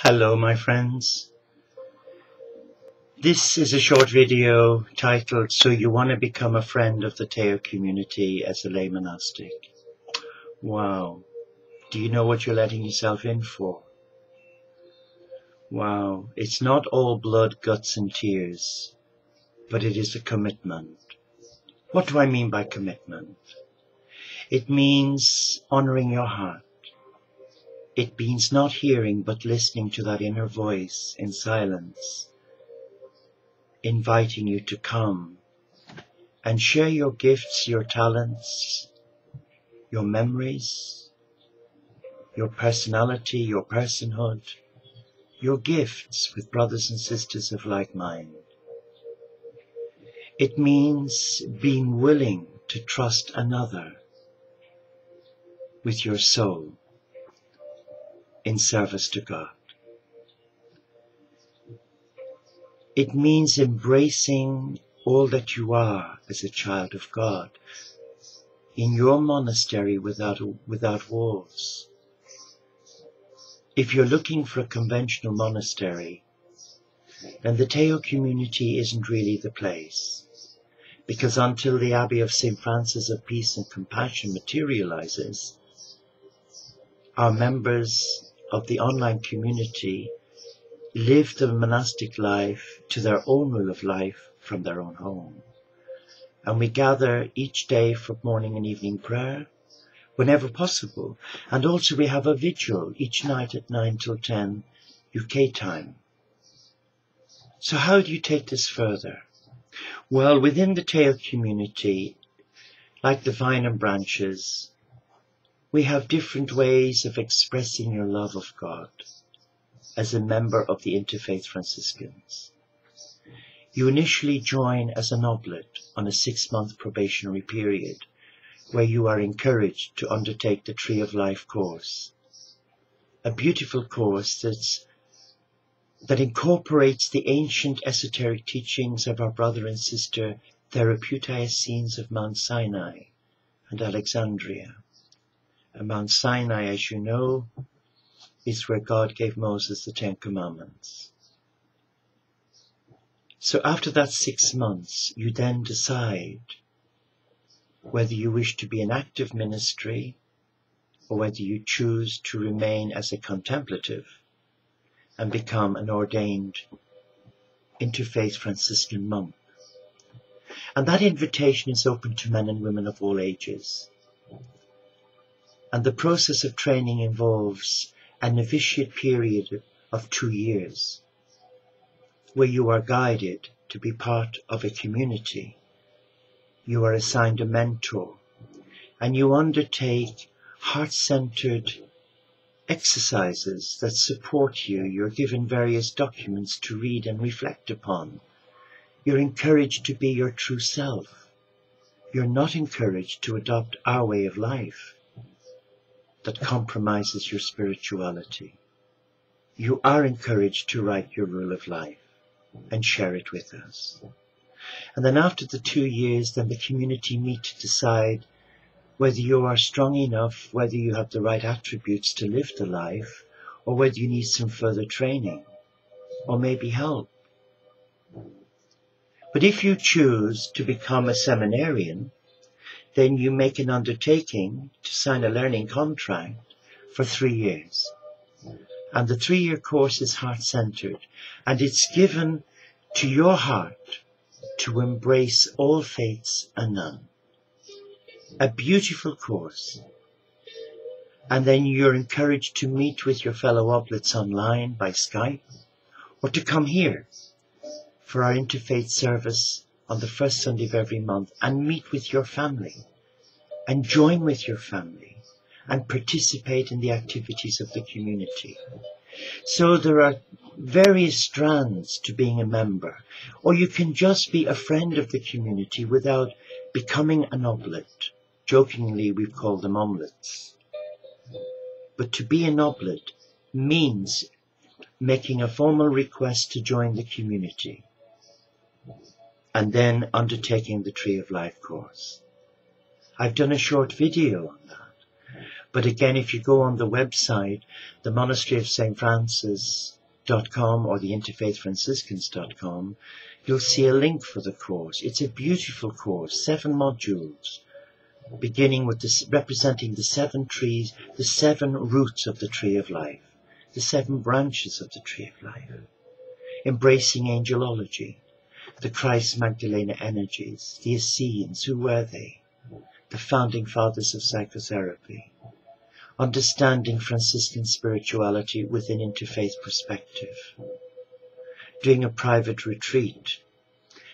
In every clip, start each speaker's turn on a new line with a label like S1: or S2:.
S1: Hello, my friends. This is a short video titled So You Want to Become a Friend of the Teo Community as a Lay Monastic. Wow. Do you know what you're letting yourself in for? Wow. It's not all blood, guts and tears, but it is a commitment. What do I mean by commitment? It means honoring your heart. It means not hearing but listening to that inner voice in silence, inviting you to come and share your gifts, your talents, your memories, your personality, your personhood, your gifts with brothers and sisters of like mind. It means being willing to trust another with your soul in service to God. It means embracing all that you are as a child of God in your monastery without walls. If you're looking for a conventional monastery, then the Teo community isn't really the place. Because until the Abbey of St. Francis of Peace and Compassion materializes, our members of the online community live the monastic life to their own rule of life from their own home. And we gather each day for morning and evening prayer, whenever possible. And also we have a vigil each night at 9 till 10 UK time. So how do you take this further? Well, within the Teo community, like the vine and branches, we have different ways of expressing your love of God as a member of the Interfaith Franciscans. You initially join as an oblate on a 6-month probationary period, where you are encouraged to undertake the Tree of Life course. A beautiful course that incorporates the ancient esoteric teachings of our brother and sister Therapeutae Essenes of Mount Sinai and Alexandria. And Mount Sinai, as you know, is where God gave Moses the 10 Commandments. So after that 6 months, you then decide whether you wish to be an active ministry or whether you choose to remain as a contemplative and become an ordained Interfaith Franciscan monk. And that invitation is open to men and women of all ages. And the process of training involves a novitiate period of 2 years, where you are guided to be part of a community. You are assigned a mentor, and you undertake heart-centered exercises that support you. You're given various documents to read and reflect upon. You're encouraged to be your true self. You're not encouraged to adopt our way of life that compromises your spirituality. You are encouraged to write your rule of life and share it with us. And then after the 2 years, then the community meet to decide whether you are strong enough, whether you have the right attributes to live the life, or whether you need some further training, or maybe help. But if you choose to become a seminarian, then you make an undertaking to sign a learning contract for 3 years. And the 3-year course is heart-centered, and it's given to your heart to embrace all faiths and none. A beautiful course. And then you're encouraged to meet with your fellow oblates online by Skype, or to come here for our interfaith service on the first Sunday of every month and meet with your family and join with your family and participate in the activities of the community. So there are various strands to being a member, or you can just be a friend of the community without becoming an oblate. Jokingly, we've called them omelettes. But to be an oblate means making a formal request to join the community and then undertaking the Tree of Life course. I've done a short video on that. But again, if you go on the website, the Monastery of St. Francis.com or the interfaithfranciscans.com, you'll see a link for the course. It's a beautiful course, 7 modules, beginning with representing the 7 trees, the 7 roots of the tree of life, the 7 branches of the tree of life, embracing angelology, the Christ Magdalena energies, the Essenes, who were they? The founding fathers of psychotherapy, understanding Franciscan spirituality with an interfaith perspective, doing a private retreat,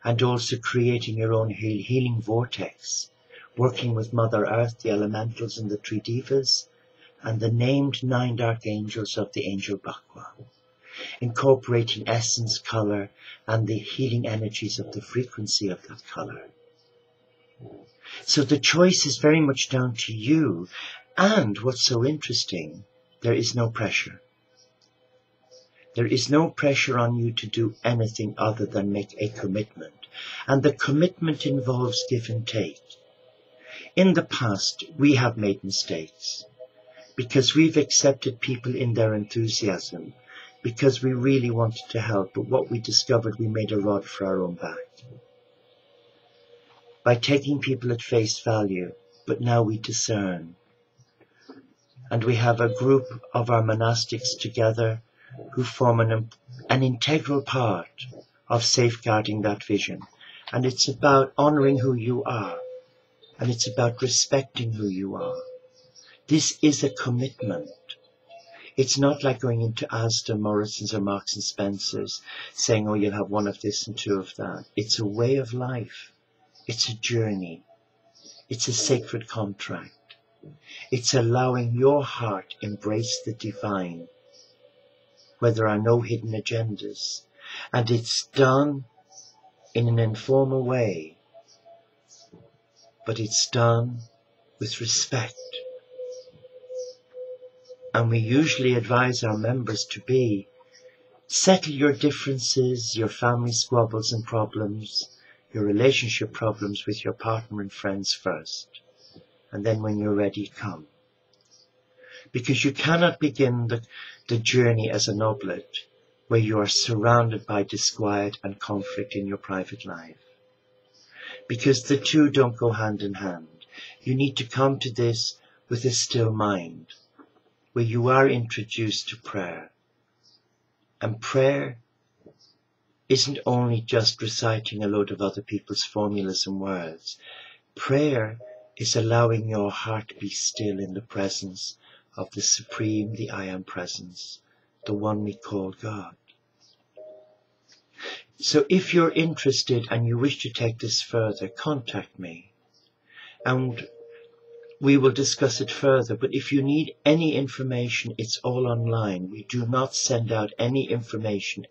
S1: and also creating your own healing vortex, working with Mother Earth, the elementals and the Tridevas, and the named 9 archangels of the angel Bakwa, incorporating essence, color, and the healing energies of the frequency of that color. So the choice is very much down to you. And what's so interesting, there is no pressure. There is no pressure on you to do anything other than make a commitment. And the commitment involves give and take. In the past, we have made mistakes because we've accepted people in their enthusiasm, because we really wanted to help, but what we discovered, we made a rod for our own back. By taking people at face value, but now we discern. And we have a group of our monastics together who form an integral part of safeguarding that vision. And it's about honoring who you are. And it's about respecting who you are. This is a commitment. It's not like going into Asda, Morrison's or Marks and Spencer's saying, oh, you'll have 1 of this and 2 of that. It's a way of life. It's a journey. It's a sacred contract. It's allowing your heart embrace the divine, where there are no hidden agendas. And it's done in an informal way, but it's done with respect. And we usually advise our members to settle your differences, your family squabbles and problems, your relationship problems with your partner and friends first. And then when you're ready, come. Because you cannot begin the journey as an oblate where you are surrounded by disquiet and conflict in your private life. Because the two don't go hand in hand. You need to come to this with a still mind, where you are introduced to prayer. And prayer isn't only just reciting a load of other people's formulas and words. Prayer is allowing your heart to be still in the presence of the Supreme, the I Am Presence, the one we call God. So if you're interested and you wish to take this further, contact me and we will discuss it further. But if you need any information, it's all online. We do not send out any information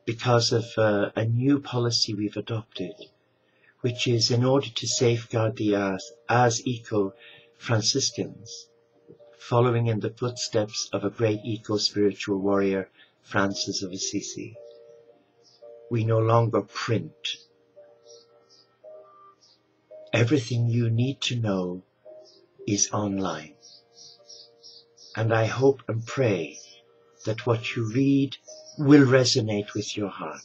S1: because of a new policy we've adopted, which is in order to safeguard the earth as eco-Franciscans, following in the footsteps of a great eco-spiritual warrior, Francis of Assisi. We no longer print. Everything you need to know is online. And I hope and pray that what you read will resonate with your heart,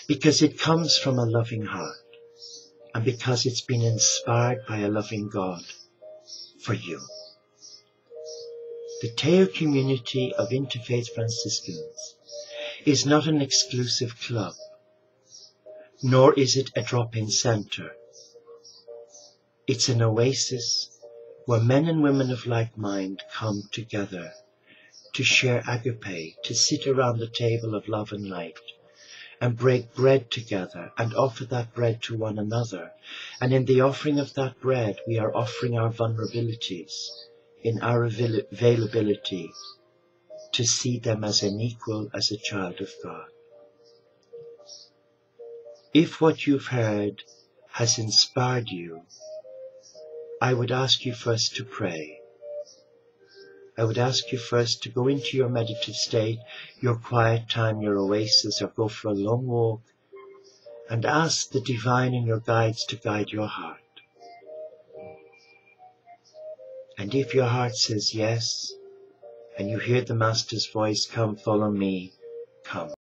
S1: because it comes from a loving heart and because it's been inspired by a loving God for you. The Teo community of Interfaith Franciscans is not an exclusive club, nor is it a drop-in center. It's an oasis where men and women of like mind come together to share agape, to sit around the table of love and light and break bread together and offer that bread to one another. And in the offering of that bread, we are offering our vulnerabilities in our availability to see them as an equal, as a child of God. If what you've heard has inspired you, I would ask you first to pray. I would ask you first to go into your meditative state, your quiet time, your oasis, or go for a long walk, and ask the divine and your guides to guide your heart. And if your heart says yes, and you hear the Master's voice, come follow me, come.